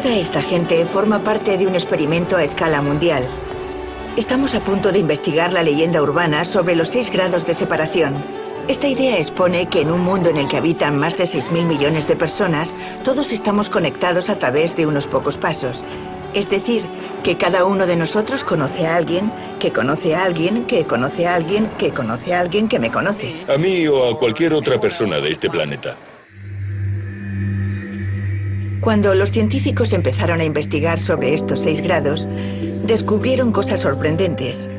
Toda esta gente forma parte de un experimento a escala mundial. Estamos a punto de investigar la leyenda urbana sobre los 6 grados de separación. Esta idea expone que en un mundo en el que habitan más de 6.000 millones de personas, todos estamos conectados a través de unos pocos pasos. Es decir, que cada uno de nosotros conoce a alguien, que conoce a alguien, que conoce a alguien, que conoce a alguien que me conoce. A mí o a cualquier otra persona de este planeta. Cuando los científicos empezaron a investigar sobre estos 6 grados, descubrieron cosas sorprendentes.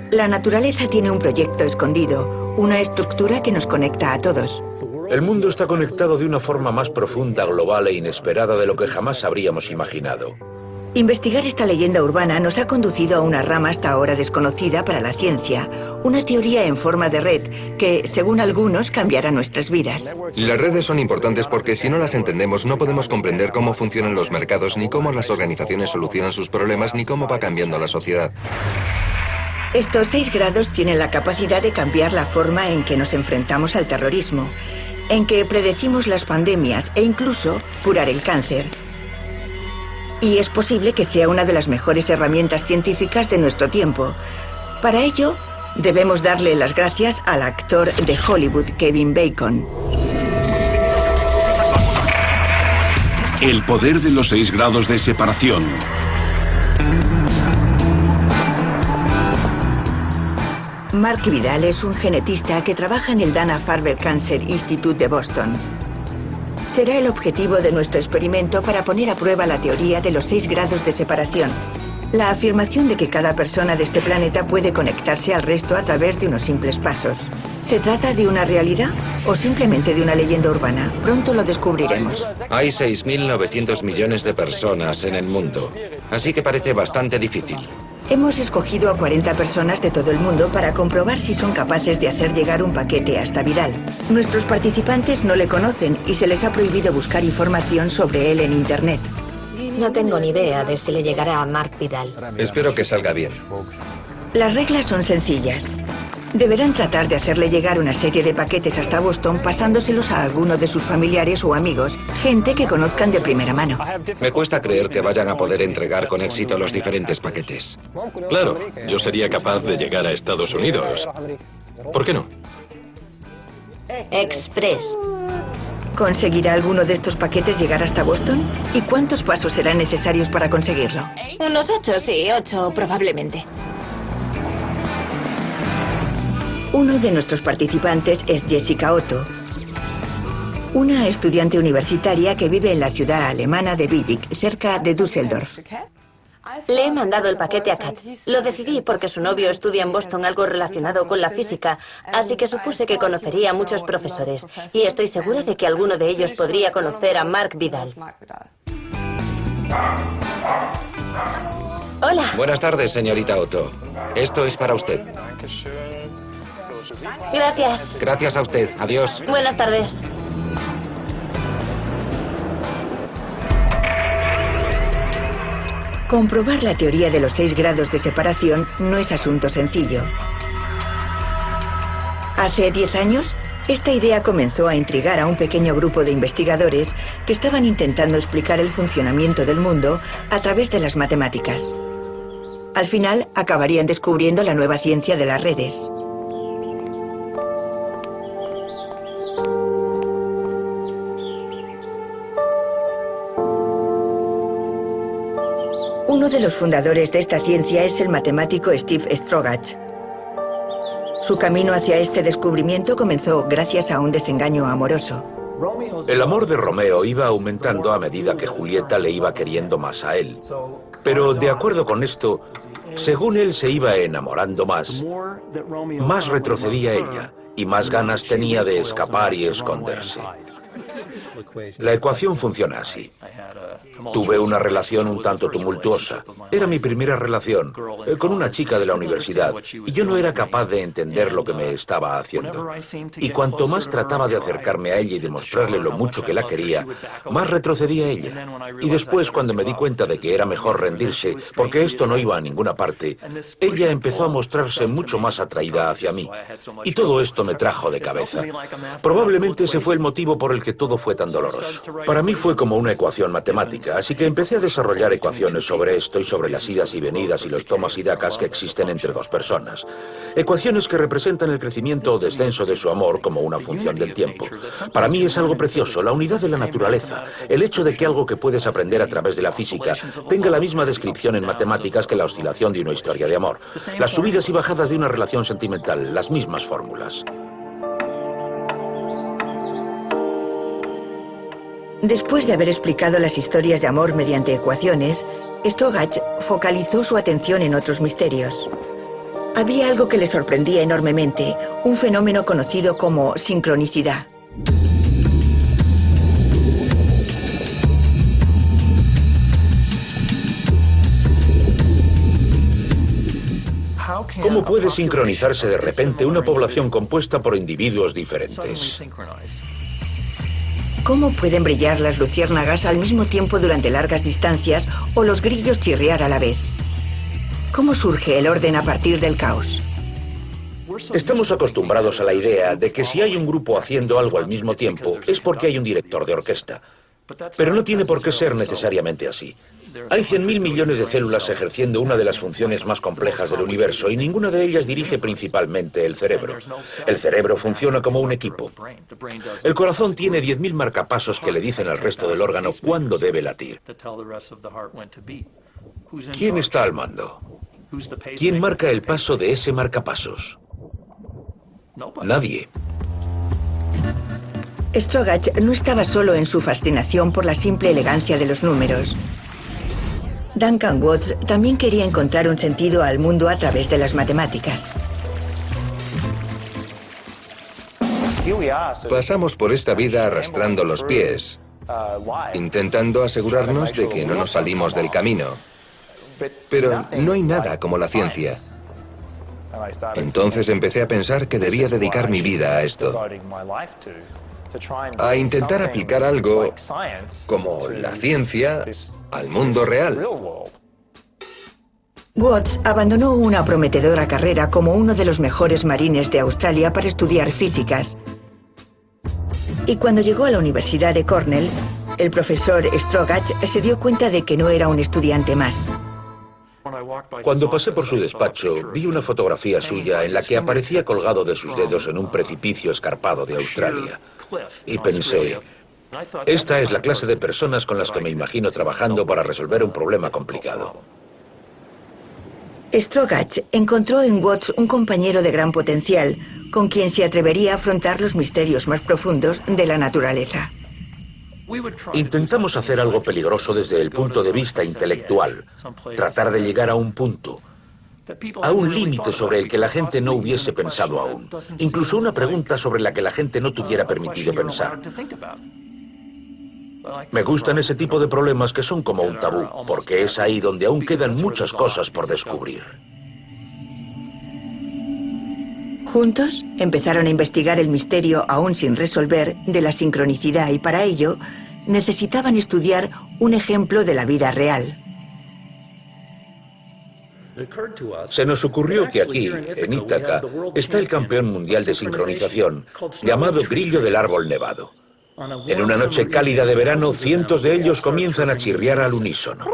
La naturaleza tiene un proyecto escondido, una estructura que nos conecta a todos. El mundo está conectado de una forma más profunda, global e inesperada de lo que jamás habríamos imaginado. Investigar esta leyenda urbana nos ha conducido a una rama hasta ahora desconocida para la ciencia, una teoría en forma de red que, según algunos, cambiará nuestras vidas. Las redes son importantes porque si no las entendemos no podemos comprender cómo funcionan los mercados, ni cómo las organizaciones solucionan sus problemas, ni cómo va cambiando la sociedad. Estos 6 grados tienen la capacidad de cambiar la forma en que nos enfrentamos al terrorismo, en que predecimos las pandemias e incluso curar el cáncer. Y es posible que sea una de las mejores herramientas científicas de nuestro tiempo. Para ello, debemos darle las gracias al actor de Hollywood, Kevin Bacon. El poder de los 6 grados de separación. Mark Vidal es un genetista que trabaja en el Dana-Farber Cancer Institute de Boston. Será el objetivo de nuestro experimento para poner a prueba la teoría de los 6 grados de separación. La afirmación de que cada persona de este planeta puede conectarse al resto a través de unos simples pasos. ¿Se trata de una realidad o simplemente de una leyenda urbana? Pronto lo descubriremos. Hay 6.900 millones de personas en el mundo, así que parece bastante difícil. Hemos escogido a 40 personas de todo el mundo para comprobar si son capaces de hacer llegar un paquete hasta Vidal. Nuestros participantes no le conocen y se les ha prohibido buscar información sobre él en Internet. No tengo ni idea de si le llegará a Mark Vidal. Espero que salga bien. Las reglas son sencillas. Deberán tratar de hacerle llegar una serie de paquetes hasta Boston pasándoselos a alguno de sus familiares o amigos, gente que conozcan de primera mano. Me cuesta creer que vayan a poder entregar con éxito los diferentes paquetes. Claro, yo sería capaz de llegar a Estados Unidos. ¿Por qué no? Express. ¿Conseguirá alguno de estos paquetes llegar hasta Boston? ¿Y cuántos pasos serán necesarios para conseguirlo? Unos 8, sí, 8 probablemente. Uno de nuestros participantes es Jessica Otto, una estudiante universitaria que vive en la ciudad alemana de Bietigheim, cerca de Düsseldorf. Le he mandado el paquete a Kat. Lo decidí porque su novio estudia en Boston algo relacionado con la física, así que supuse que conocería a muchos profesores. Y estoy segura de que alguno de ellos podría conocer a Mark Vidal. Hola. Buenas tardes, señorita Otto. Esto es para usted. Gracias. Gracias a usted. Adiós. Buenas tardes. Comprobar la teoría de los 6 grados de separación no es asunto sencillo. Hace 10 años, esta idea comenzó a intrigar a un pequeño grupo de investigadores que estaban intentando explicar el funcionamiento del mundo a través de las matemáticas. Al final, acabarían descubriendo la nueva ciencia de las redes. Uno de los fundadores de esta ciencia es el matemático Steve Strogatz. Su camino hacia este descubrimiento comenzó gracias a un desengaño amoroso. El amor de Romeo iba aumentando a medida que Julieta le iba queriendo más a él. Pero de acuerdo con esto, según él se iba enamorando más retrocedía ella y más ganas tenía de escapar y esconderse. La ecuación funciona así. Tuve una relación un tanto tumultuosa. Era mi primera relación con una chica de la universidad y yo no era capaz de entender lo que me estaba haciendo. Y cuanto más trataba de acercarme a ella y demostrarle lo mucho que la quería, más retrocedía ella. Y después, cuando me di cuenta de que era mejor rendirse, porque esto no iba a ninguna parte, ella empezó a mostrarse mucho más atraída hacia mí. Y todo esto me trajo de cabeza. Probablemente ese fue el motivo por el que todo fue tan tan doloroso. Para mí fue como una ecuación matemática, así que empecé a desarrollar ecuaciones sobre esto y sobre las idas y venidas y los tomas y dacas que existen entre dos personas. Ecuaciones que representan el crecimiento o descenso de su amor como una función del tiempo. Para mí es algo precioso, la unidad de la naturaleza, el hecho de que algo que puedes aprender a través de la física tenga la misma descripción en matemáticas que la oscilación de una historia de amor. Las subidas y bajadas de una relación sentimental, las mismas fórmulas. Después de haber explicado las historias de amor mediante ecuaciones, Strogatz focalizó su atención en otros misterios. Había algo que le sorprendía enormemente, un fenómeno conocido como sincronicidad. ¿Cómo puede sincronizarse de repente una población compuesta por individuos diferentes? ¿Cómo pueden brillar las luciérnagas al mismo tiempo durante largas distancias o los grillos chirriar a la vez? ¿Cómo surge el orden a partir del caos? Estamos acostumbrados a la idea de que si hay un grupo haciendo algo al mismo tiempo es porque hay un director de orquesta. Pero no tiene por qué ser necesariamente así. Hay 100.000 millones de células ejerciendo una de las funciones más complejas del universo y ninguna de ellas dirige principalmente el cerebro. El cerebro funciona como un equipo. El corazón tiene 10.000 marcapasos que le dicen al resto del órgano cuándo debe latir. ¿Quién está al mando? ¿Quién marca el paso de ese marcapasos? Nadie. Strogatz no estaba solo en su fascinación por la simple elegancia de los números. Duncan Watts también quería encontrar un sentido al mundo a través de las matemáticas. Pasamos por esta vida arrastrando los pies, intentando asegurarnos de que no nos salimos del camino. Pero no hay nada como la ciencia. Entonces empecé a pensar que debía dedicar mi vida a esto, a intentar aplicar algo como la ciencia al mundo real. Watts abandonó una prometedora carrera como uno de los mejores marines de Australia para estudiar físicas. Y cuando llegó a la Universidad de Cornell, el profesor Strogatz se dio cuenta de que no era un estudiante más. Cuando pasé por su despacho, vi una fotografía suya en la que aparecía colgado de sus dedos en un precipicio escarpado de Australia. Y pensé, esta es la clase de personas con las que me imagino trabajando para resolver un problema complicado. Strogatz encontró en Watts un compañero de gran potencial, con quien se atrevería a afrontar los misterios más profundos de la naturaleza. Intentamos hacer algo peligroso desde el punto de vista intelectual, tratar de llegar a un punto, a un límite sobre el que la gente no hubiese pensado aún, incluso una pregunta sobre la que la gente no tuviera permitido pensar. Me gustan ese tipo de problemas que son como un tabú, porque es ahí donde aún quedan muchas cosas por descubrir. Juntos empezaron a investigar el misterio aún sin resolver de la sincronicidad y para ello necesitaban estudiar un ejemplo de la vida real. Se nos ocurrió que aquí, en Ítaca, está el campeón mundial de sincronización, llamado Grillo del Árbol Nevado. En una noche cálida de verano, cientos de ellos comienzan a chirriar al unísono.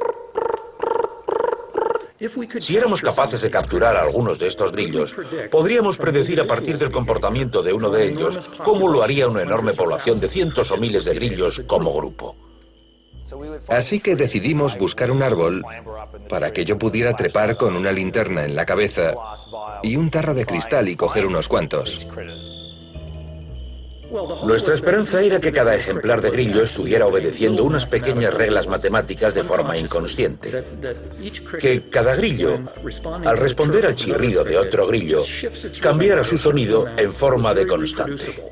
Si éramos capaces de capturar a algunos de estos grillos, podríamos predecir a partir del comportamiento de uno de ellos cómo lo haría una enorme población de cientos o miles de grillos como grupo. Así que decidimos buscar un árbol para que yo pudiera trepar con una linterna en la cabeza y un tarro de cristal y coger unos cuantos. Nuestra esperanza era que cada ejemplar de grillo estuviera obedeciendo unas pequeñas reglas matemáticas de forma inconsciente. Que cada grillo, al responder al chirrido de otro grillo, cambiara su sonido en forma de constante.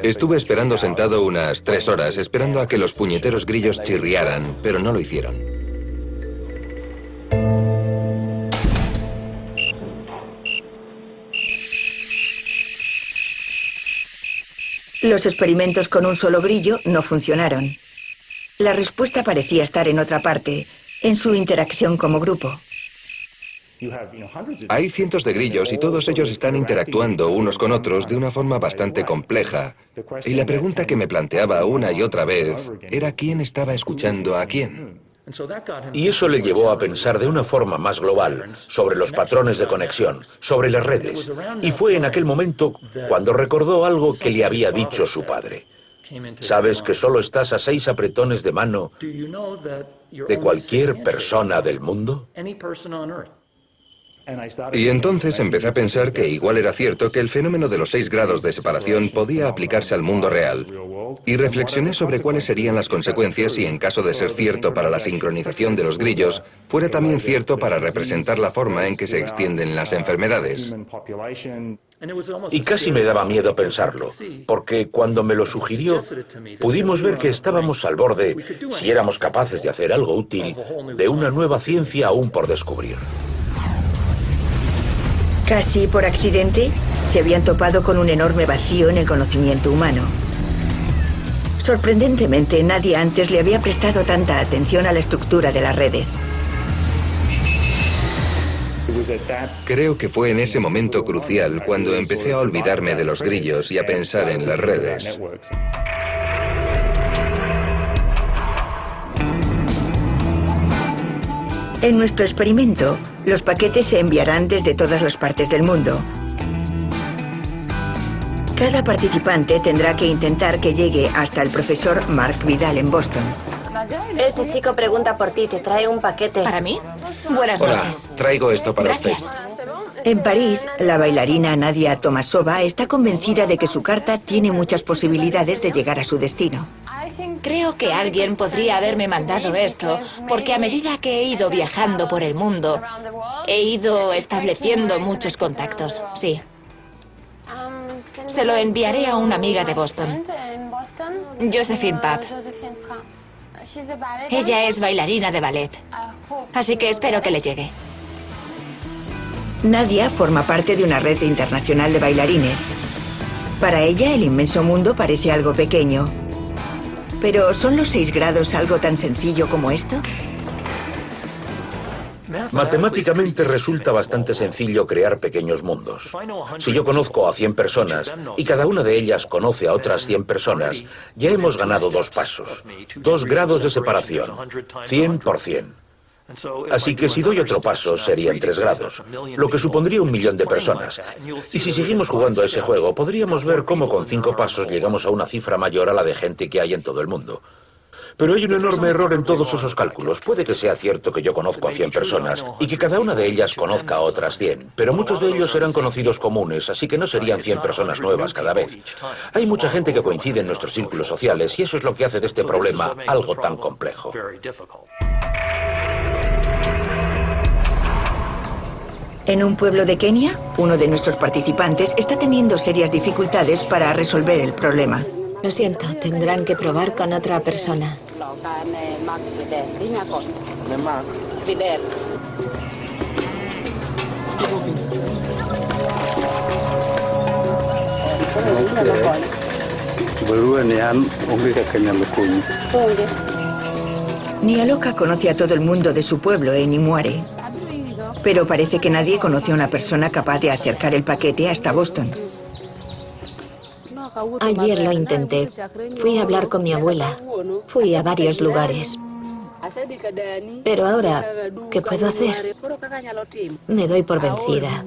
Estuve esperando sentado unas 3 horas, esperando a que los puñeteros grillos chirriaran, pero no lo hicieron. Los experimentos con un solo grillo no funcionaron. La respuesta parecía estar en otra parte, en su interacción como grupo. Hay cientos de grillos y todos ellos están interactuando unos con otros de una forma bastante compleja. Y la pregunta que me planteaba una y otra vez era quién estaba escuchando a quién. Y eso le llevó a pensar de una forma más global sobre los patrones de conexión, sobre las redes. Y fue en aquel momento cuando recordó algo que le había dicho su padre. ¿Sabes que solo estás a 6 apretones de mano de cualquier persona del mundo? Y entonces empecé a pensar que igual era cierto que el fenómeno de los 6 grados de separación podía aplicarse al mundo real. Y reflexioné sobre cuáles serían las consecuencias si, en caso de ser cierto para la sincronización de los grillos, fuera también cierto para representar la forma en que se extienden las enfermedades. Y casi me daba miedo pensarlo, porque cuando me lo sugirió, pudimos ver que estábamos al borde, si éramos capaces de hacer algo útil, de una nueva ciencia aún por descubrir. Casi por accidente, se habían topado con un enorme vacío en el conocimiento humano. Sorprendentemente, nadie antes le había prestado tanta atención a la estructura de las redes. Creo que fue en ese momento crucial cuando empecé a olvidarme de los grillos y a pensar en las redes. En nuestro experimento, los paquetes se enviarán desde todas las partes del mundo. Cada participante tendrá que intentar que llegue hasta el profesor Mark Vidal en Boston. Este chico pregunta por ti, te trae un paquete. ¿Para mí? Buenas Hola, noches. traigo esto para usted. Gracias. En París, la bailarina Nadia Tomasova está convencida de que su carta tiene muchas posibilidades de llegar a su destino. Creo que alguien podría haberme mandado esto, porque a medida que he ido viajando por el mundo, he ido estableciendo muchos contactos, sí. Se lo enviaré a una amiga de Boston, Josephine Papp. Ella es bailarina de ballet, así que espero que le llegue. Nadia forma parte de una red internacional de bailarines. Para ella, el inmenso mundo parece algo pequeño. Pero, ¿son los 6 grados algo tan sencillo como esto? Matemáticamente resulta bastante sencillo crear pequeños mundos. Si yo conozco a 100 personas y cada una de ellas conoce a otras 100 personas, ya hemos ganado 2 pasos, 2 grados de separación, 100 por 100. Así que si doy otro paso serían 3 grados, lo que supondría 1.000.000 de personas. Y si seguimos jugando a ese juego, podríamos ver cómo con 5 pasos llegamos a una cifra mayor a la de gente que hay en todo el mundo. Pero hay un enorme error en todos esos cálculos. Puede que sea cierto que yo conozco a 100 personas y que cada una de ellas conozca a otras 100, pero muchos de ellos serán conocidos comunes, así que no serían 100 personas nuevas cada vez. Hay mucha gente que coincide en nuestros círculos sociales y eso es lo que hace de este problema algo tan complejo. En un pueblo de Kenia, uno de nuestros participantes está teniendo serias dificultades para resolver el problema. Lo siento, tendrán que probar con otra persona. Nialoka conoce a todo el mundo de su pueblo en Imuare, pero parece que nadie conoce a una persona capaz de acercar el paquete hasta Boston. Ayer lo intenté. Fui a hablar con mi abuela. Fui a varios lugares. Pero ahora, ¿qué puedo hacer? Me doy por vencida.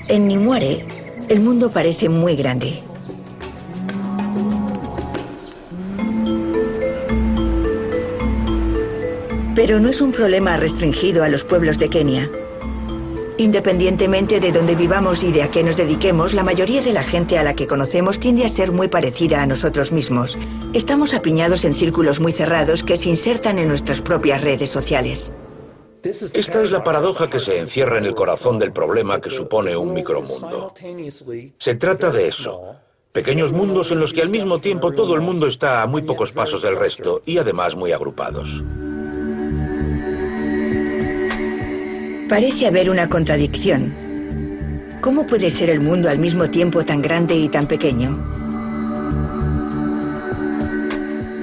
En Nimuare, el mundo parece muy grande. Pero no es un problema restringido a los pueblos de Kenia. Independientemente de dónde vivamos y de a qué nos dediquemos, la mayoría de la gente a la que conocemos tiende a ser muy parecida a nosotros mismos. Estamos apiñados en círculos muy cerrados que se insertan en nuestras propias redes sociales. Esta es la paradoja que se encierra en el corazón del problema que supone un micromundo. Se trata de eso. Pequeños mundos en los que al mismo tiempo todo el mundo está a muy pocos pasos del resto y además muy agrupados. Parece haber una contradicción. ¿Cómo puede ser el mundo al mismo tiempo tan grande y tan pequeño?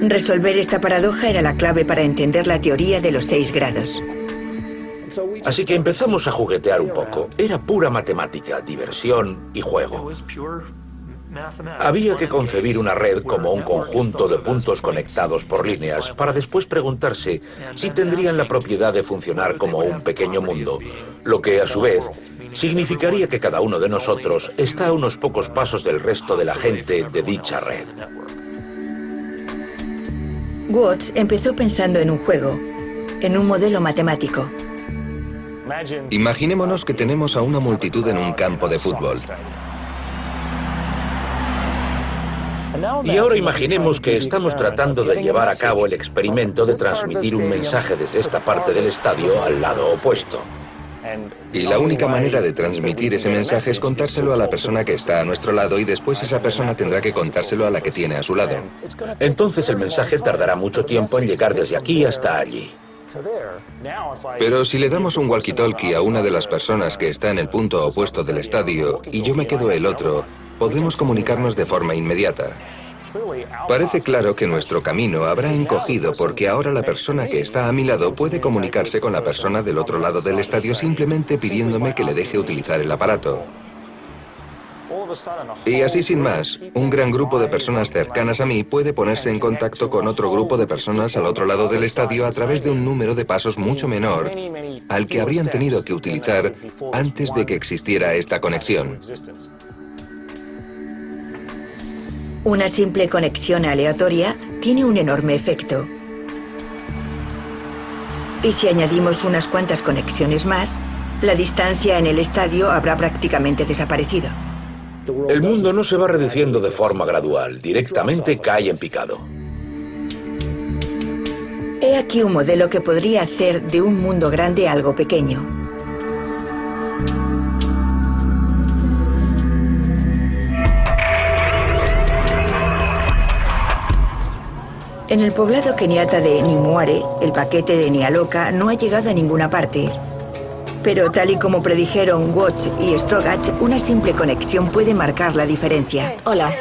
Resolver esta paradoja era la clave para entender la teoría de los 6 grados. Así que empezamos a juguetear un poco. Era pura matemática, diversión y juego. Había que concebir una red como un conjunto de puntos conectados por líneas para después preguntarse si tendrían la propiedad de funcionar como un pequeño mundo, lo que a su vez significaría que cada uno de nosotros está a unos pocos pasos del resto de la gente de dicha red. Watts empezó pensando en un juego, en un modelo matemático. Imaginémonos que tenemos a una multitud en un campo de fútbol. Y ahora imaginemos que estamos tratando de llevar a cabo el experimento de transmitir un mensaje desde esta parte del estadio al lado opuesto. Y la única manera de transmitir ese mensaje es contárselo a la persona que está a nuestro lado y después esa persona tendrá que contárselo a la que tiene a su lado. Entonces el mensaje tardará mucho tiempo en llegar desde aquí hasta allí. Pero si le damos un walkie-talkie a una de las personas que está en el punto opuesto del estadio y yo me quedo el otro, podremos comunicarnos de forma inmediata. Parece claro que nuestro camino habrá encogido porque ahora la persona que está a mi lado puede comunicarse con la persona del otro lado del estadio simplemente pidiéndome que le deje utilizar el aparato. Y así sin más, un gran grupo de personas cercanas a mí puede ponerse en contacto con otro grupo de personas al otro lado del estadio a través de un número de pasos mucho menor al que habrían tenido que utilizar antes de que existiera esta conexión. Una simple conexión aleatoria tiene un enorme efecto. Y si añadimos unas cuantas conexiones más, la distancia en el estadio habrá prácticamente desaparecido. El mundo no se va reduciendo de forma gradual, directamente cae en picado. He aquí un modelo que podría hacer de un mundo grande algo pequeño. En el poblado keniata de Nimuare, el paquete de Nialoka no ha llegado a ninguna parte. Pero tal y como predijeron Watts y Strogach, una simple conexión puede marcar la diferencia. Hola.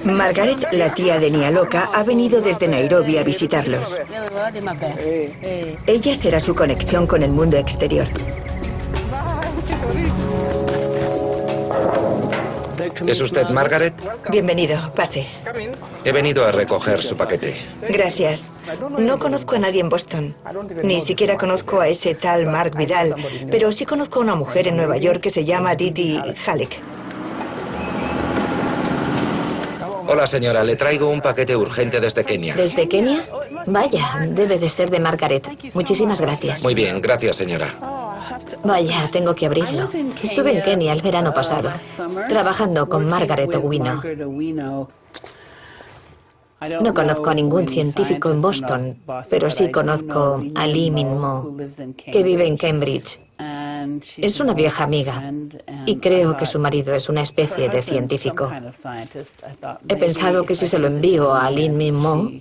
Margaret, la tía de Nialoka, ha venido desde Nairobi a visitarlos. Ella será su conexión con el mundo exterior. ¿Es usted Margaret? Bienvenido, pase. He venido a recoger su paquete. Gracias. No conozco a nadie en Boston. Ni siquiera conozco a ese tal Mark Vidal, pero sí conozco a una mujer en Nueva York que se llama Didi Halleck. Hola señora, le traigo un paquete urgente desde Kenia. ¿Desde Kenia? Vaya, debe de ser de Margaret. Muchísimas gracias. Muy bien, gracias señora. Vaya, tengo que abrirlo. Estuve en Kenia el verano pasado, trabajando con Margaret Owino. No conozco a ningún científico en Boston, pero sí conozco a Lee Min-mo, que vive en Cambridge. Es una vieja amiga y creo que su marido es una especie de científico. He pensado que si se lo envío a Lee Min-mo,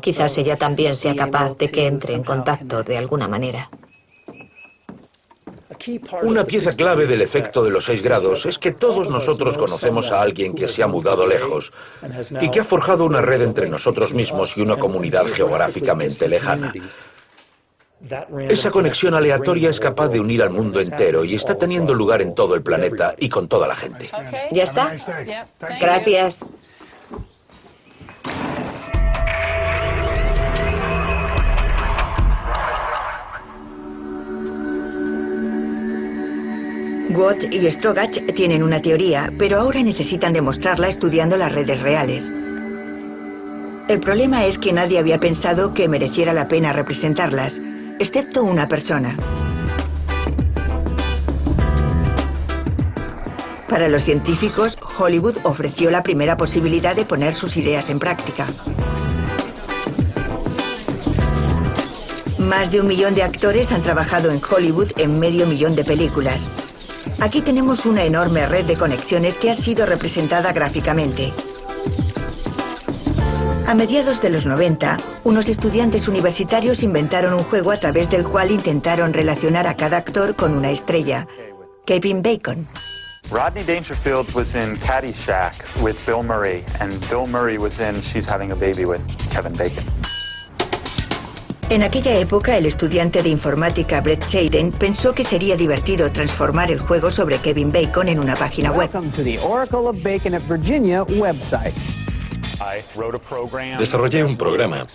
quizás ella también sea capaz de que entre en contacto de alguna manera. Una pieza clave del efecto de los 6 grados es que todos nosotros conocemos a alguien que se ha mudado lejos y que ha forjado una red entre nosotros mismos y una comunidad geográficamente lejana. Esa conexión aleatoria es capaz de unir al mundo entero y está teniendo lugar en todo el planeta y con toda la gente. ¿Ya está? Gracias. Watts y Strogach tienen una teoría, pero ahora necesitan demostrarla estudiando las redes reales. El problema es que nadie había pensado que mereciera la pena representarlas, excepto una persona. Para los científicos, Hollywood ofreció la primera posibilidad de poner sus ideas en práctica. Más de 1 millón de actores han trabajado en Hollywood en medio millón de películas. Aquí tenemos una enorme red de conexiones que ha sido representada gráficamente. A mediados de los 90, unos estudiantes universitarios inventaron un juego a través del cual intentaron relacionar a cada actor con una estrella, Kevin Bacon. Rodney Dangerfield was in Caddyshack with Bill Murray, and Bill Murray was in She's Having a Baby with Kevin Bacon. En aquella época, el estudiante de informática Brett Shadden pensó que sería divertido transformar el juego sobre Kevin Bacon en una página web. Desarrollé un programa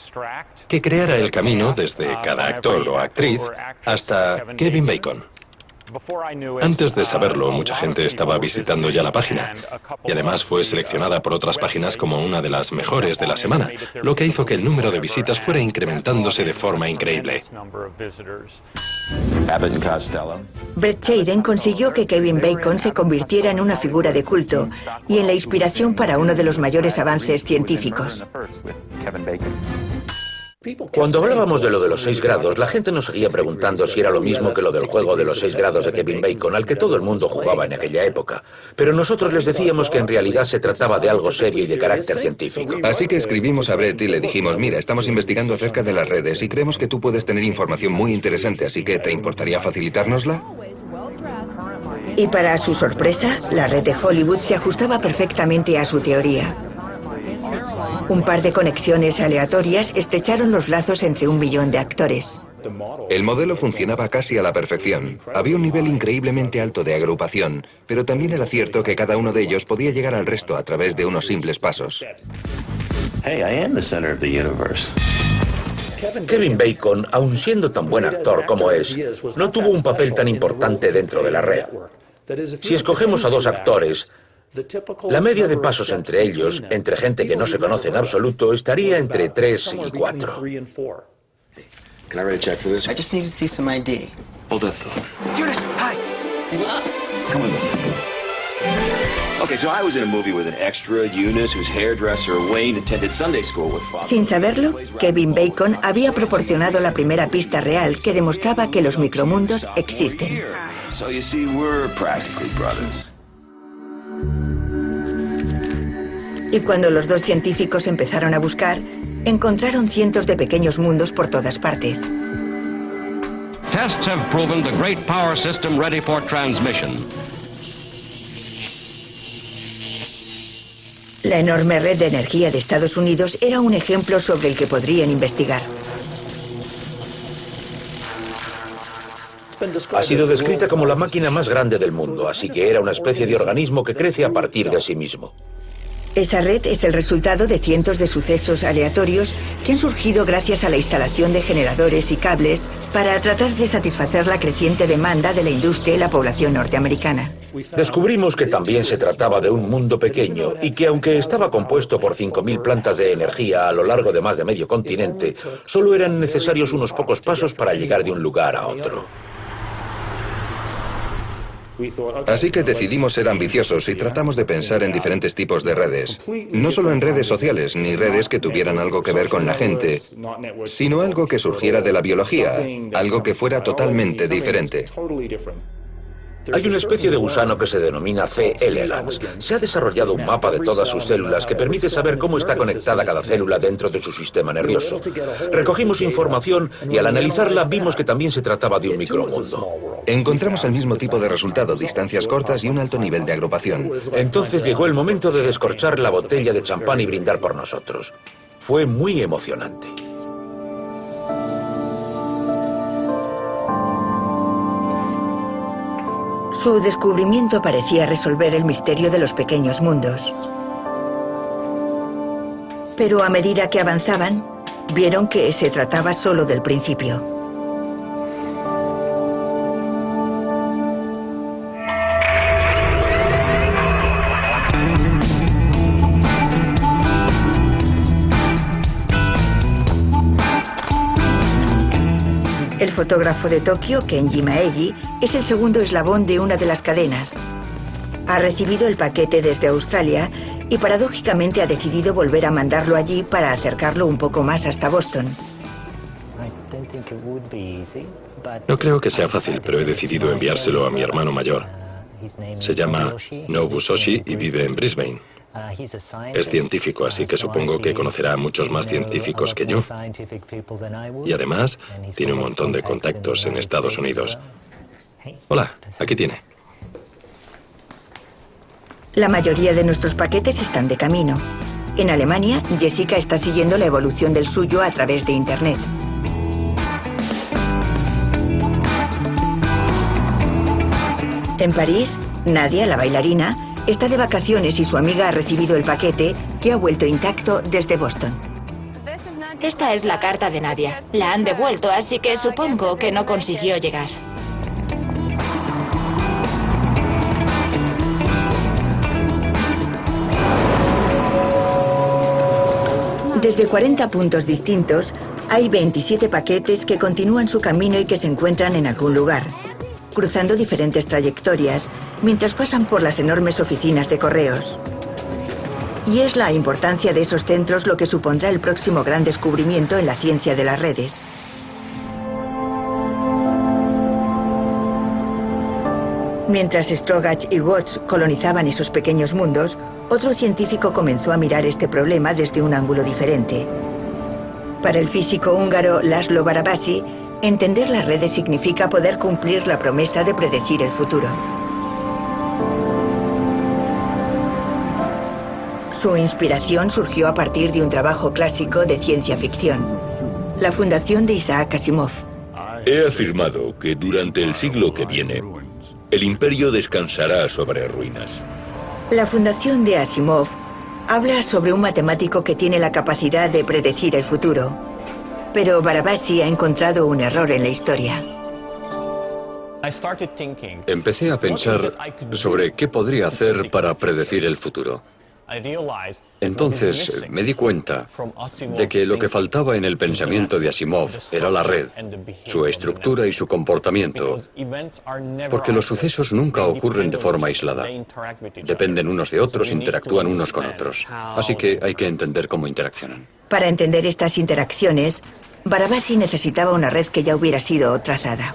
que creara el camino desde cada actor o actriz hasta Kevin Bacon. Antes de saberlo, mucha gente estaba visitando ya la página y además fue seleccionada por otras páginas como una de las mejores de la semana, lo que hizo que el número de visitas fuera incrementándose de forma increíble. Brett Shadden consiguió que Kevin Bacon se convirtiera en una figura de culto y en la inspiración para uno de los mayores avances científicos. Cuando hablábamos de lo de los 6 grados, la gente nos seguía preguntando si era lo mismo que lo del juego de los 6 grados de Kevin Bacon, al que todo el mundo jugaba en aquella época. Pero nosotros les decíamos que en realidad se trataba de algo serio y de carácter científico. Así que escribimos a Brett y le dijimos, mira, estamos investigando acerca de las redes y creemos que tú puedes tener información muy interesante, así que ¿te importaría facilitárnosla? Y para su sorpresa, la red de Hollywood se ajustaba perfectamente a su teoría. Un par de conexiones aleatorias estrecharon los lazos entre 1 millón de actores. El modelo funcionaba casi a la perfección. Había un nivel increíblemente alto de agrupación, pero también era cierto que cada uno de ellos podía llegar al resto a través de unos simples pasos. Kevin Bacon, aun siendo tan buen actor como es, no tuvo un papel tan importante dentro de la red. Si escogemos a 2 actores, la media de pasos entre ellos, entre gente que no se conoce en absoluto, estaría entre 3 y 4. Can I write a check for this? I just need to see some ID. Hold that thought. Eunice, hi. Come with me. Okay, so I was in a movie with an extra, Eunice, whose hairdresser, Wayne, attended Sunday school with Father. Sin saberlo, Kevin Bacon había proporcionado la primera pista real que demostraba que los micromundos existen. So you see, we're practically brothers. Y cuando los 2 científicos empezaron a buscar, encontraron cientos de pequeños mundos por todas partes. Tests have proven the great power system ready for transmission. La enorme red de energía de Estados Unidos era un ejemplo sobre el que podrían investigar. Ha sido descrita como la máquina más grande del mundo, así que era una especie de organismo que crece a partir de sí mismo. Esa red es el resultado de cientos de sucesos aleatorios que han surgido gracias a la instalación de generadores y cables para tratar de satisfacer la creciente demanda de la industria y la población norteamericana. Descubrimos que también se trataba de un mundo pequeño y que aunque estaba compuesto por 5.000 plantas de energía a lo largo de más de medio continente, solo eran necesarios unos pocos pasos para llegar de un lugar a otro. Así que decidimos ser ambiciosos y tratamos de pensar en diferentes tipos de redes. No solo en redes sociales, ni redes que tuvieran algo que ver con la gente, sino algo que surgiera de la biología, algo que fuera totalmente diferente. Hay una especie de gusano que se denomina C. elegans. Se ha desarrollado un mapa de todas sus células que permite saber cómo está conectada cada célula dentro de su sistema nervioso. Recogimos información y al analizarla vimos que también se trataba de un micromundo. Encontramos el mismo tipo de resultado, distancias cortas y un alto nivel de agrupación. Entonces llegó el momento de descorchar la botella de champán y brindar por nosotros. Fue muy emocionante. Su descubrimiento parecía resolver el misterio de los pequeños mundos. Pero a medida que avanzaban, vieron que se trataba solo del principio. El fotógrafo de Tokio, Kenji Maegi, es el segundo eslabón de una de las cadenas. Ha recibido el paquete desde Australia y paradójicamente ha decidido volver a mandarlo allí para acercarlo un poco más hasta Boston. No creo que sea fácil, pero he decidido enviárselo a mi hermano mayor. Se llama Nobusoshi y vive en Brisbane. Es científico, así que supongo que conocerá a muchos más científicos que yo. Y además, tiene un montón de contactos en Estados Unidos. Hola, aquí tiene. La mayoría de nuestros paquetes están de camino. En Alemania, Jessica está siguiendo la evolución del suyo a través de Internet. En París, Nadia, la bailarina, está de vacaciones y su amiga ha recibido el paquete que ha vuelto intacto desde Boston. Esta es la carta de Nadia. La han devuelto, así que supongo que no consiguió llegar. Desde 40 puntos distintos, hay 27 paquetes que continúan su camino y que se encuentran en algún lugar, cruzando diferentes trayectorias mientras pasan por las enormes oficinas de correos. Y es la importancia de esos centros lo que supondrá el próximo gran descubrimiento en la ciencia de las redes. Mientras Strogatz y Watts colonizaban esos pequeños mundos, otro científico comenzó a mirar este problema desde un ángulo diferente. Para el físico húngaro László Barabasi, entender las redes significa poder cumplir la promesa de predecir el futuro. Su inspiración surgió a partir de un trabajo clásico de ciencia ficción, la fundación de Isaac Asimov. He afirmado que durante el siglo que viene, el imperio descansará sobre ruinas. La fundación de Asimov habla sobre un matemático que tiene la capacidad de predecir el futuro, pero Barabasi ha encontrado un error en la historia. Empecé a pensar sobre qué podría hacer para predecir el futuro. Entonces me di cuenta de que lo que faltaba en el pensamiento de Asimov era la red, su estructura y su comportamiento, porque los sucesos nunca ocurren de forma aislada. Dependen unos de otros, interactúan unos con otros. Así que hay que entender cómo interaccionan. Para entender estas interacciones, Barabasi necesitaba una red que ya hubiera sido trazada.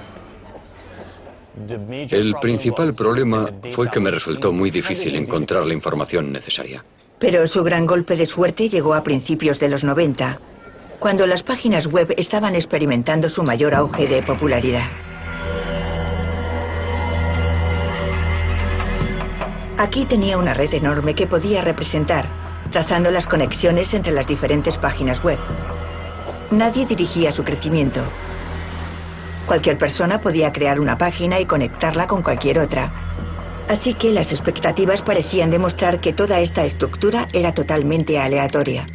El principal problema fue que me resultó muy difícil encontrar la información necesaria. Pero su gran golpe de suerte llegó a principios de los 90, cuando las páginas web estaban experimentando su mayor auge de popularidad. Aquí tenía una red enorme que podía representar, trazando las conexiones entre las diferentes páginas web. Nadie dirigía su crecimiento. Cualquier persona podía crear una página y conectarla con cualquier otra. Así que las expectativas parecían demostrar que toda esta estructura era totalmente aleatoria.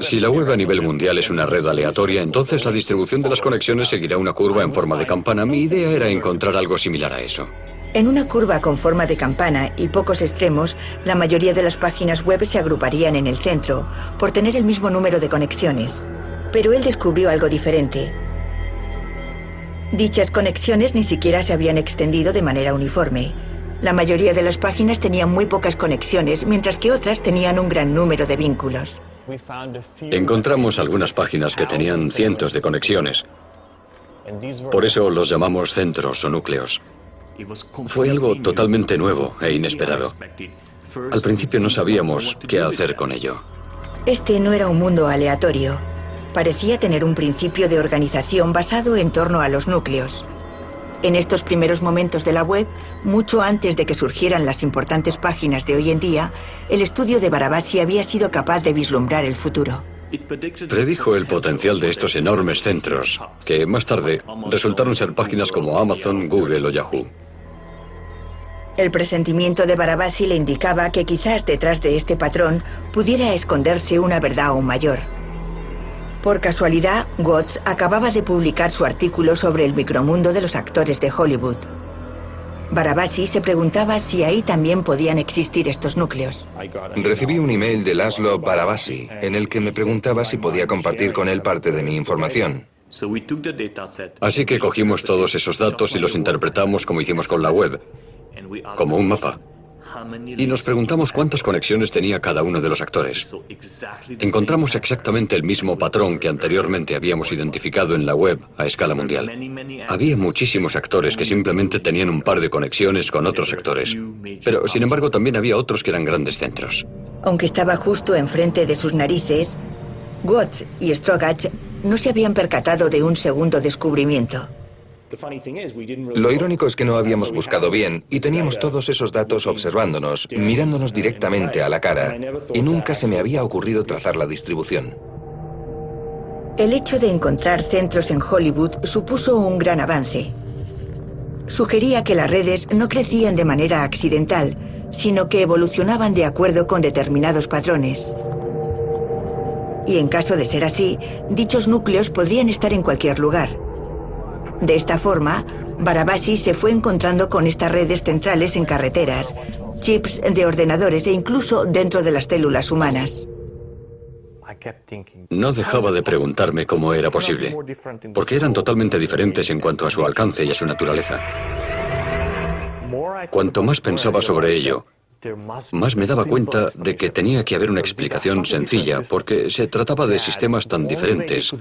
Si la web a nivel mundial es una red aleatoria, entonces la distribución de las conexiones seguirá una curva en forma de campana. Mi idea era encontrar algo similar a eso. En una curva con forma de campana y pocos extremos, la mayoría de las páginas web se agruparían en el centro, por tener el mismo número de conexiones. Pero él descubrió algo diferente. Dichas conexiones ni siquiera se habían extendido de manera uniforme. La mayoría de las páginas tenían muy pocas conexiones, mientras que otras tenían un gran número de vínculos. Encontramos algunas páginas que tenían cientos de conexiones. Por eso los llamamos centros o núcleos. Fue algo totalmente nuevo e inesperado. Al principio no sabíamos qué hacer con ello. Este no era un mundo aleatorio. Parecía tener un principio de organización basado en torno a los núcleos. En estos primeros momentos de la web, mucho antes de que surgieran las importantes páginas de hoy en día, el estudio de Barabasi había sido capaz de vislumbrar el futuro. Predijo el potencial de estos enormes centros, que más tarde resultaron ser páginas como Amazon, Google o Yahoo. El presentimiento de Barabasi le indicaba que quizás detrás de este patrón pudiera esconderse una verdad aún mayor. Por casualidad, Watts acababa de publicar su artículo sobre el micromundo de los actores de Hollywood. Barabasi se preguntaba si ahí también podían existir estos núcleos. Recibí un email de László Barabasi en el que me preguntaba si podía compartir con él parte de mi información. Así que cogimos todos esos datos y los interpretamos como hicimos con la web, como un mapa. y nos preguntamos cuántas conexiones tenía cada uno de los actores. Encontramos exactamente el mismo patrón que anteriormente habíamos identificado en la web a escala mundial. Había muchísimos actores que simplemente tenían un par de conexiones con otros actores, pero sin embargo también había otros que eran grandes centros. Aunque estaba justo enfrente de sus narices, Watts y Strogatz no se habían percatado de un segundo descubrimiento. Lo irónico es que no habíamos buscado bien y teníamos todos esos datos observándonos, mirándonos directamente a la cara, y nunca se me había ocurrido trazar la distribución. El hecho de encontrar centros en Hollywood supuso un gran avance. Sugería que las redes no crecían de manera accidental, sino que evolucionaban de acuerdo con determinados patrones. Y en caso de ser así, dichos núcleos podrían estar en cualquier lugar. De esta forma, Barabasi se fue encontrando con estas redes centrales en carreteras, chips de ordenadores e incluso dentro de las células humanas. No dejaba de preguntarme cómo era posible, porque eran totalmente diferentes en cuanto a su alcance y a su naturaleza. Cuanto más pensaba sobre ello, más me daba cuenta de que tenía que haber una explicación sencilla, porque se trataba de sistemas tan diferentes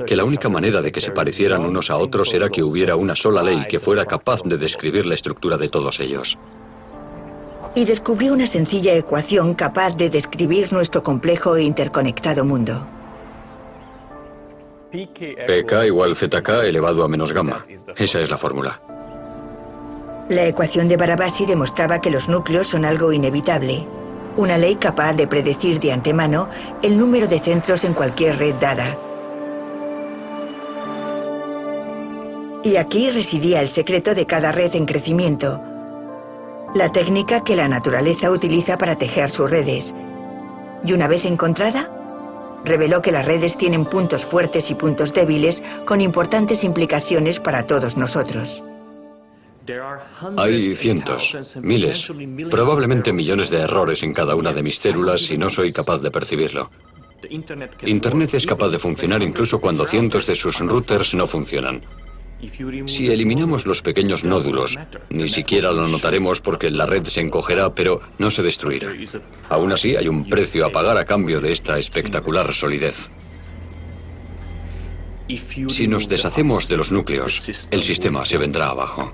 que la única manera de que se parecieran unos a otros era que hubiera una sola ley que fuera capaz de describir la estructura de todos ellos. Y descubrió una sencilla ecuación capaz de describir nuestro complejo e interconectado mundo. PK igual ZK elevado a menos gamma. Esa es la fórmula. La ecuación de Barabasi demostraba que los núcleos son algo inevitable, una ley capaz de predecir de antemano el número de centros en cualquier red dada. Y aquí residía el secreto de cada red en crecimiento, la técnica que la naturaleza utiliza para tejer sus redes. Y una vez encontrada, reveló que las redes tienen puntos fuertes y puntos débiles con importantes implicaciones para todos nosotros. Hay cientos, miles, probablemente millones de errores en cada una de mis células y no soy capaz de percibirlo. Internet es capaz de funcionar incluso cuando cientos de sus routers no funcionan. Si eliminamos los pequeños nódulos, ni siquiera lo notaremos porque la red se encogerá, pero no se destruirá. Aún así, hay un precio a pagar a cambio de esta espectacular solidez. Si nos deshacemos de los núcleos, el sistema se vendrá abajo.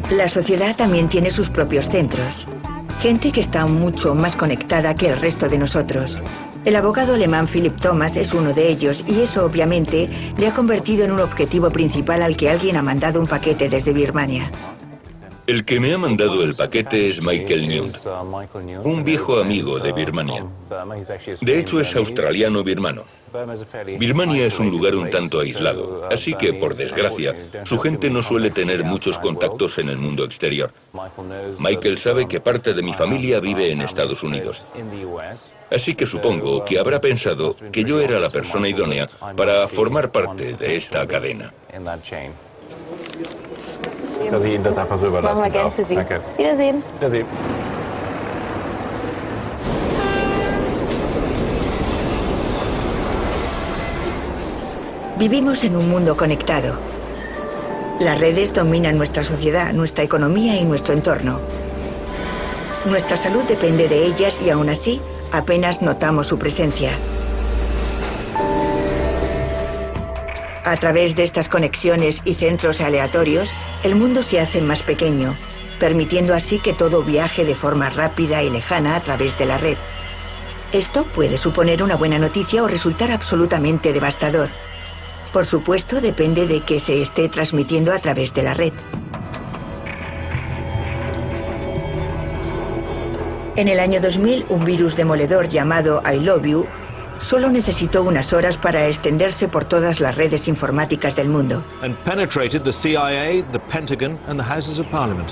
La sociedad también tiene sus propios centros. Gente que está mucho más conectada que el resto de nosotros. El abogado alemán Philip Thomas es uno de ellos y eso obviamente le ha convertido en un objetivo principal al que alguien ha mandado un paquete desde Birmania. El que me ha mandado el paquete es Michael Newt, un viejo amigo de Birmania. De hecho es australiano-birmano. Birmania es un lugar un tanto aislado, así que, por desgracia, su gente no suele tener muchos contactos en el mundo exterior. Michael sabe que parte de mi familia vive en Estados Unidos. Así que supongo que habrá pensado que yo era la persona idónea para formar parte de esta cadena. Machen wir gern für Sie. Wiedersehen. Vivimos en un mundo conectado. Las redes dominan nuestra sociedad, nuestra economía y nuestro entorno. Nuestra salud depende de ellas y aún así apenas notamos su presencia. A través de estas conexiones y centros aleatorios, el mundo se hace más pequeño, permitiendo así que todo viaje de forma rápida y lejana a través de la red. Esto puede suponer una buena noticia o resultar absolutamente devastador. Por supuesto, depende de que se esté transmitiendo a través de la red. En el año 2000, un virus demoledor llamado I Love You solo necesitó unas horas para extenderse por todas las redes informáticas del mundo. And penetrated the CIA, the Pentagon and the Houses of Parliament.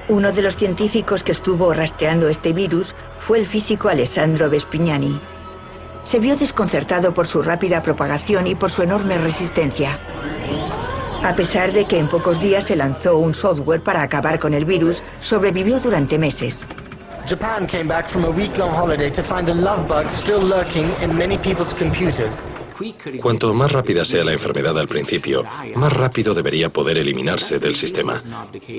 Uno de los científicos que estuvo rastreando este virus fue el físico Alessandro Vespignani. Se vio desconcertado por su rápida propagación y por su enorme resistencia. A pesar de que en pocos días se lanzó un software para acabar con el virus, sobrevivió durante meses. Japan came back from a week-long holiday to find the love bug still lurking in many people's computers. Cuanto más rápida sea la enfermedad al principio, más rápido debería poder eliminarse del sistema.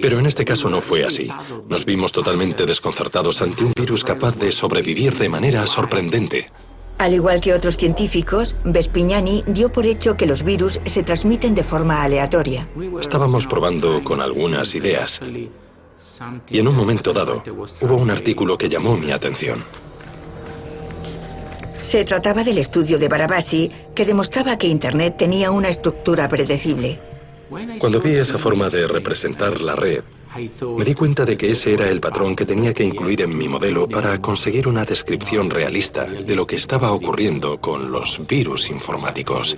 Pero en este caso no fue así. Nos vimos totalmente desconcertados ante un virus capaz de sobrevivir de manera sorprendente. Al igual que otros científicos, Vespignani dio por hecho que los virus se transmiten de forma aleatoria. Estábamos probando con algunas ideas. Y en un momento dado, hubo un artículo que llamó mi atención. Se trataba del estudio de Barabasi, que demostraba que Internet tenía una estructura predecible. Cuando vi esa forma de representar la red, me di cuenta de que ese era el patrón que tenía que incluir en mi modelo para conseguir una descripción realista de lo que estaba ocurriendo con los virus informáticos.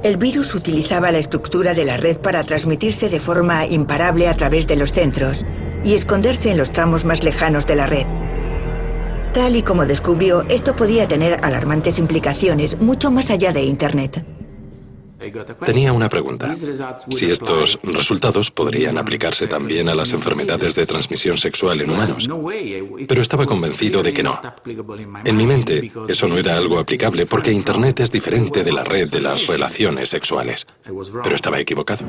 El virus utilizaba la estructura de la red para transmitirse de forma imparable a través de los centros y esconderse en los tramos más lejanos de la red. Tal y como descubrió, esto podía tener alarmantes implicaciones mucho más allá de Internet. Tenía una pregunta. Si estos resultados podrían aplicarse también a las enfermedades de transmisión sexual en humanos. Pero estaba convencido de que no. En mi mente, eso no era algo aplicable porque Internet es diferente de la red de las relaciones sexuales. Pero estaba equivocado.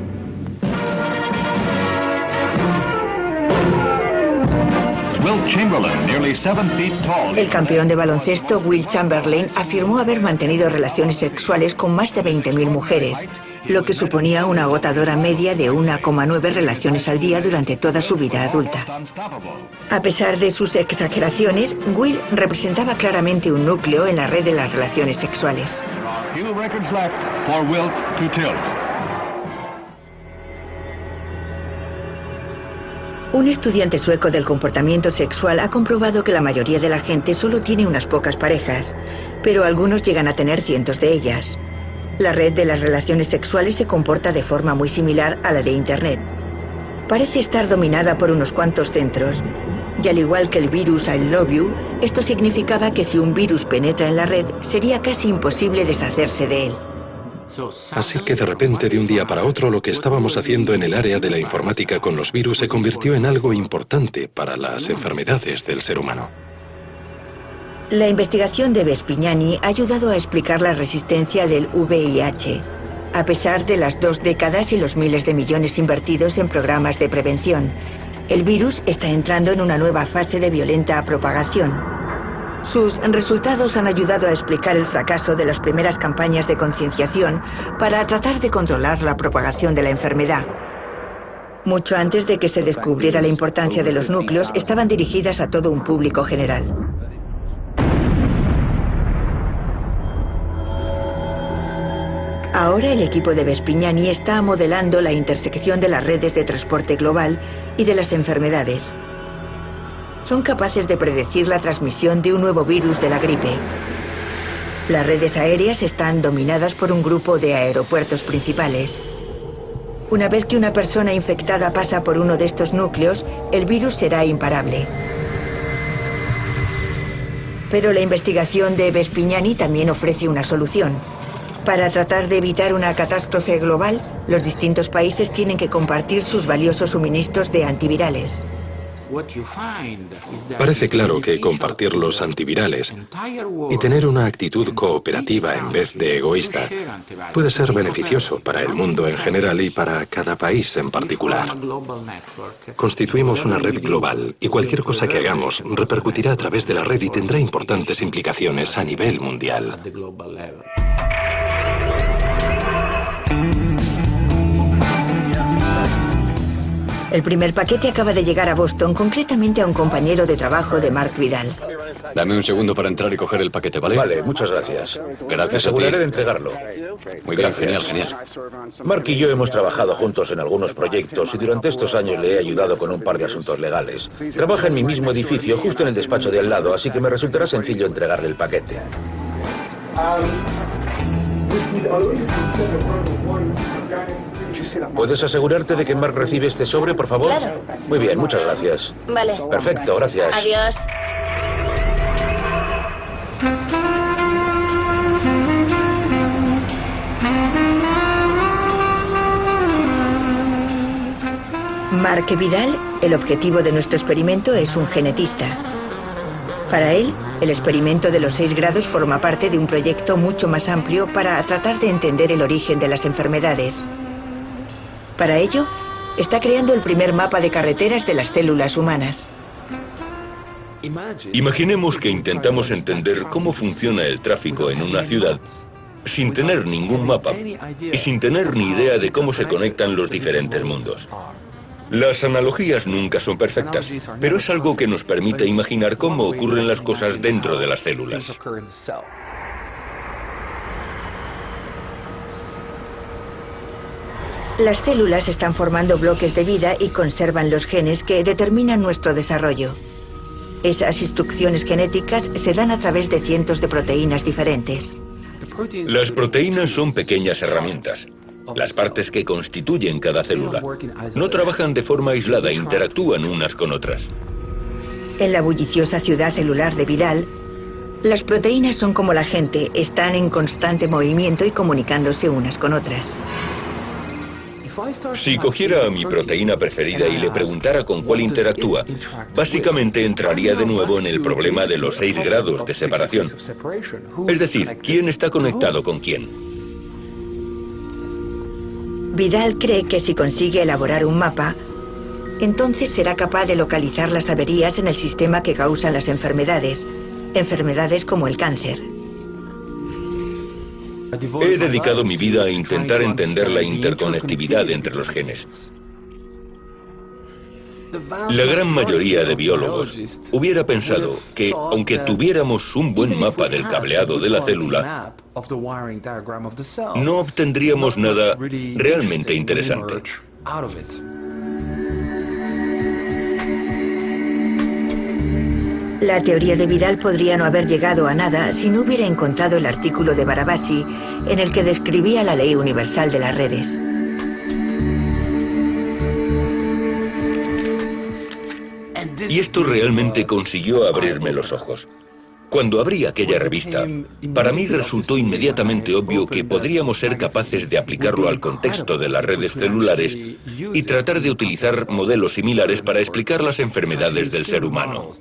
El campeón de baloncesto Will Chamberlain afirmó haber mantenido relaciones sexuales con más de 20.000 mujeres, lo que suponía una agotadora media de 1,9 relaciones al día durante toda su vida adulta. A pesar de sus exageraciones, Will representaba claramente un núcleo en la red de las relaciones sexuales. Un estudiante sueco del comportamiento sexual ha comprobado que la mayoría de la gente solo tiene unas pocas parejas, pero algunos llegan a tener cientos de ellas. La red de las relaciones sexuales se comporta de forma muy similar a la de Internet. Parece estar dominada por unos cuantos centros, y al igual que el virus I Love You, esto significaba que si un virus penetra en la red, sería casi imposible deshacerse de él. Así que de repente, de un día para otro, lo que estábamos haciendo en el área de la informática con los virus se convirtió en algo importante para las enfermedades del ser humano. La investigación de Vespignani ha ayudado a explicar la resistencia del VIH, a pesar de las 2 décadas y los miles de millones invertidos en programas de prevención. El virus está entrando en una nueva fase de violenta propagación. Sus resultados han ayudado a explicar el fracaso de las primeras campañas de concienciación para tratar de controlar la propagación de la enfermedad. Mucho antes de que se descubriera la importancia de los núcleos, estaban dirigidas a todo un público general. Ahora el equipo de Vespignani está modelando la intersección de las redes de transporte global y de las enfermedades. Son capaces de predecir la transmisión de un nuevo virus de la gripe. Las redes aéreas están dominadas por un grupo de aeropuertos principales. Una vez que una persona infectada pasa por uno de estos núcleos, el virus será imparable. Pero la investigación de Vespignani también ofrece una solución. Para tratar de evitar una catástrofe global, los distintos países tienen que compartir sus valiosos suministros de antivirales. Parece claro que compartir los antivirales y tener una actitud cooperativa en vez de egoísta puede ser beneficioso para el mundo en general y para cada país en particular. Constituimos una red global y cualquier cosa que hagamos repercutirá a través de la red y tendrá importantes implicaciones a nivel mundial. El primer paquete acaba de llegar a Boston, concretamente a un compañero de trabajo de Mark Vidal. Dame un segundo para entrar y coger el paquete, ¿vale? Vale, muchas gracias. Gracias Me aseguraré a ti. de entregarlo. Muy bien, Gracias. genial. Mark y yo hemos trabajado juntos en algunos proyectos y durante estos años le he ayudado con un par de asuntos legales. Trabaja en mi mismo edificio, justo en el despacho de al lado, así que me resultará sencillo entregarle el paquete. ¿Puedes asegurarte de que Mark recibe este sobre, por favor? Claro. Muy bien, muchas gracias. Vale. Perfecto, gracias. Adiós. Mark Vidal, el objetivo de nuestro experimento, es un genetista. Para él, el experimento de los 6 grados forma parte de un proyecto mucho más amplio para tratar de entender el origen de las enfermedades. Para ello, está creando el primer mapa de carreteras de las células humanas. Imaginemos que intentamos entender cómo funciona el tráfico en una ciudad sin tener ningún mapa y sin tener ni idea de cómo se conectan los diferentes mundos. Las analogías nunca son perfectas, pero es algo que nos permite imaginar cómo ocurren las cosas dentro de las células. Las células están formando bloques de vida y conservan los genes que determinan nuestro desarrollo. Esas instrucciones genéticas se dan a través de cientos de proteínas diferentes. Las proteínas son pequeñas herramientas, las partes que constituyen cada célula. No trabajan de forma aislada, interactúan unas con otras. En la bulliciosa ciudad celular de Vidal, las proteínas son como la gente, están en constante movimiento y comunicándose unas con otras. Si cogiera a mi proteína preferida y le preguntara con cuál interactúa, básicamente entraría de nuevo en el problema de los 6 grados de separación. Es decir, ¿quién está conectado con quién? Vidal cree que si consigue elaborar un mapa, entonces será capaz de localizar las averías en el sistema que causan las enfermedades como el cáncer. He dedicado mi vida a intentar entender la interconectividad entre los genes. La gran mayoría de biólogos hubiera pensado que, aunque tuviéramos un buen mapa del cableado de la célula, no obtendríamos nada realmente interesante. La teoría de Vidal podría no haber llegado a nada si no hubiera encontrado el artículo de Barabasi en el que describía la ley universal de las redes. Y esto realmente consiguió abrirme los ojos. Cuando abrí aquella revista, para mí resultó inmediatamente obvio que podríamos ser capaces de aplicarlo al contexto de las redes celulares y tratar de utilizar modelos similares para explicar las enfermedades del ser humano.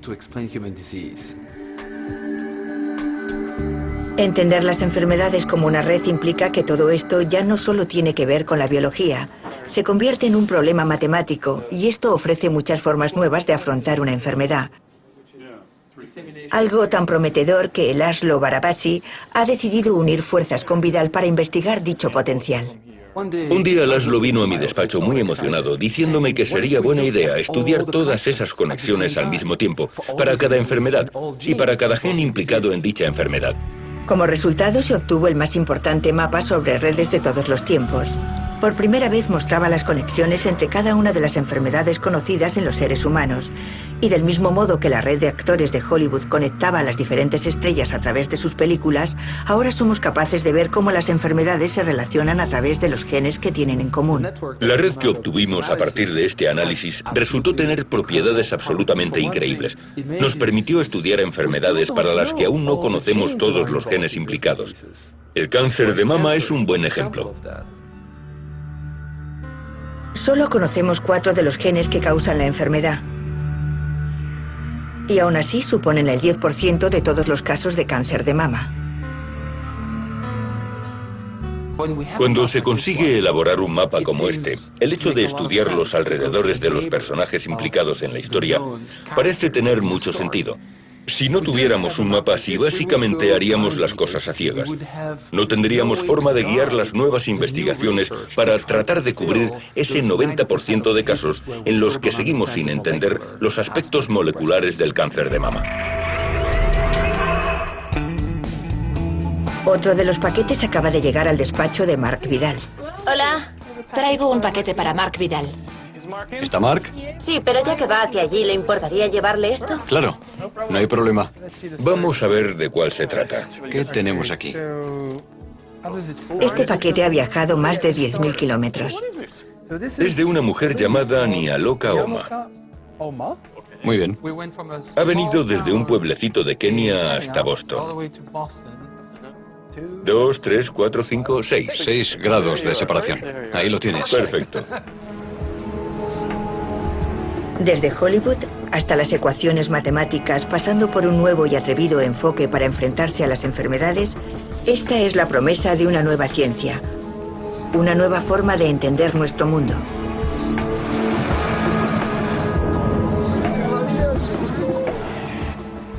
Entender las enfermedades como una red implica que todo esto ya no solo tiene que ver con la biología, se convierte en un problema matemático y esto ofrece muchas formas nuevas de afrontar una enfermedad. Algo tan prometedor que Laszlo Barabasi ha decidido unir fuerzas con Vidal para investigar dicho potencial. Un día Laszlo vino a mi despacho muy emocionado, diciéndome que sería buena idea estudiar todas esas conexiones al mismo tiempo, para cada enfermedad y para cada gen implicado en dicha enfermedad. Como resultado se obtuvo el más importante mapa sobre redes de todos los tiempos. Por primera vez mostraba las conexiones entre cada una de las enfermedades conocidas en los seres humanos. Y del mismo modo que la red de actores de Hollywood conectaba a las diferentes estrellas a través de sus películas, ahora somos capaces de ver cómo las enfermedades se relacionan a través de los genes que tienen en común. La red que obtuvimos a partir de este análisis resultó tener propiedades absolutamente increíbles. Nos permitió estudiar enfermedades para las que aún no conocemos todos los genes implicados. El cáncer de mama es un buen ejemplo. Solo conocemos 4 de los genes que causan la enfermedad. Y aún así suponen el 10% de todos los casos de cáncer de mama. Cuando se consigue elaborar un mapa como este, el hecho de estudiar los alrededores de los personajes implicados en la historia parece tener mucho sentido. Si no tuviéramos un mapa así, básicamente haríamos las cosas a ciegas. No tendríamos forma de guiar las nuevas investigaciones para tratar de cubrir ese 90% de casos en los que seguimos sin entender los aspectos moleculares del cáncer de mama. Otro de los paquetes acaba de llegar al despacho de Mark Vidal. Hola. Traigo un paquete para Mark Vidal. ¿Está Mark? Sí, pero ya que va hacia allí, ¿le importaría llevarle esto? Claro, no hay problema. Vamos a ver de cuál se trata. ¿Qué tenemos aquí? Este paquete ha viajado más de 10.000 kilómetros. Es de una mujer llamada Nialoka Oma. Muy bien. Ha venido desde un pueblecito de Kenia hasta Boston. 2, 3, 4, 5, 6. 6 grados de separación. Ahí lo tienes. Perfecto. Desde Hollywood hasta las ecuaciones matemáticas, pasando por un nuevo y atrevido enfoque para enfrentarse a las enfermedades, esta es la promesa de una nueva ciencia, una nueva forma de entender nuestro mundo.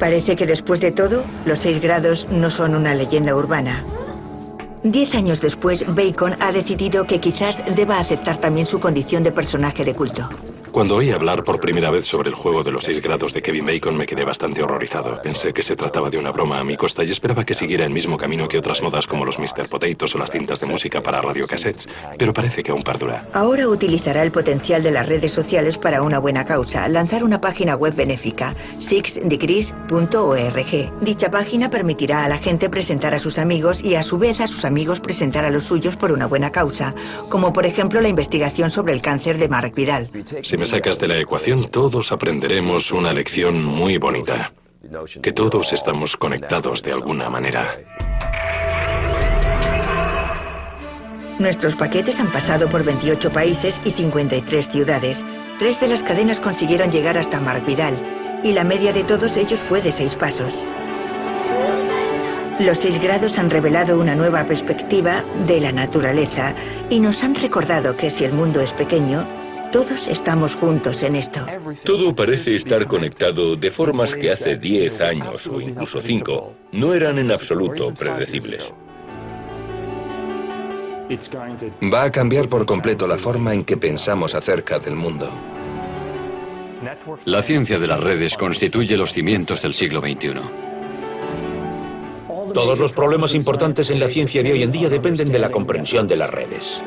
Parece que después de todo, los 6 grados no son una leyenda urbana. 10 años después, Bacon ha decidido que quizás deba aceptar también su condición de personaje de culto. Cuando oí hablar por primera vez sobre el juego de los 6 grados de Kevin Bacon me quedé bastante horrorizado. Pensé que se trataba de una broma a mi costa y esperaba que siguiera el mismo camino que otras modas como los Mr. Potatoes o las cintas de música para radiocassettes, pero parece que aún perdura. Ahora utilizará el potencial de las redes sociales para una buena causa, lanzar una página web benéfica, 6degrees.org. Dicha página permitirá a la gente presentar a sus amigos y a su vez a sus amigos presentar a los suyos por una buena causa, como por ejemplo la investigación sobre el cáncer de Mark Vidal. Si me sacas de la ecuación, todos aprenderemos una lección muy bonita. Que todos estamos conectados de alguna manera. Nuestros paquetes han pasado por 28 países y 53 ciudades. 3 de las cadenas consiguieron llegar hasta Mark Vidal, y la media de todos ellos fue de 6 pasos. Los 6 grados han revelado una nueva perspectiva de la naturaleza y nos han recordado que si el mundo es pequeño, todos estamos juntos en esto. Todo parece estar conectado de formas que hace 10 años o incluso 5 no eran en absoluto predecibles. Va a cambiar por completo la forma en que pensamos acerca del mundo. La ciencia de las redes constituye los cimientos del siglo XXI. Todos los problemas importantes en la ciencia de hoy en día dependen de la comprensión de las redes.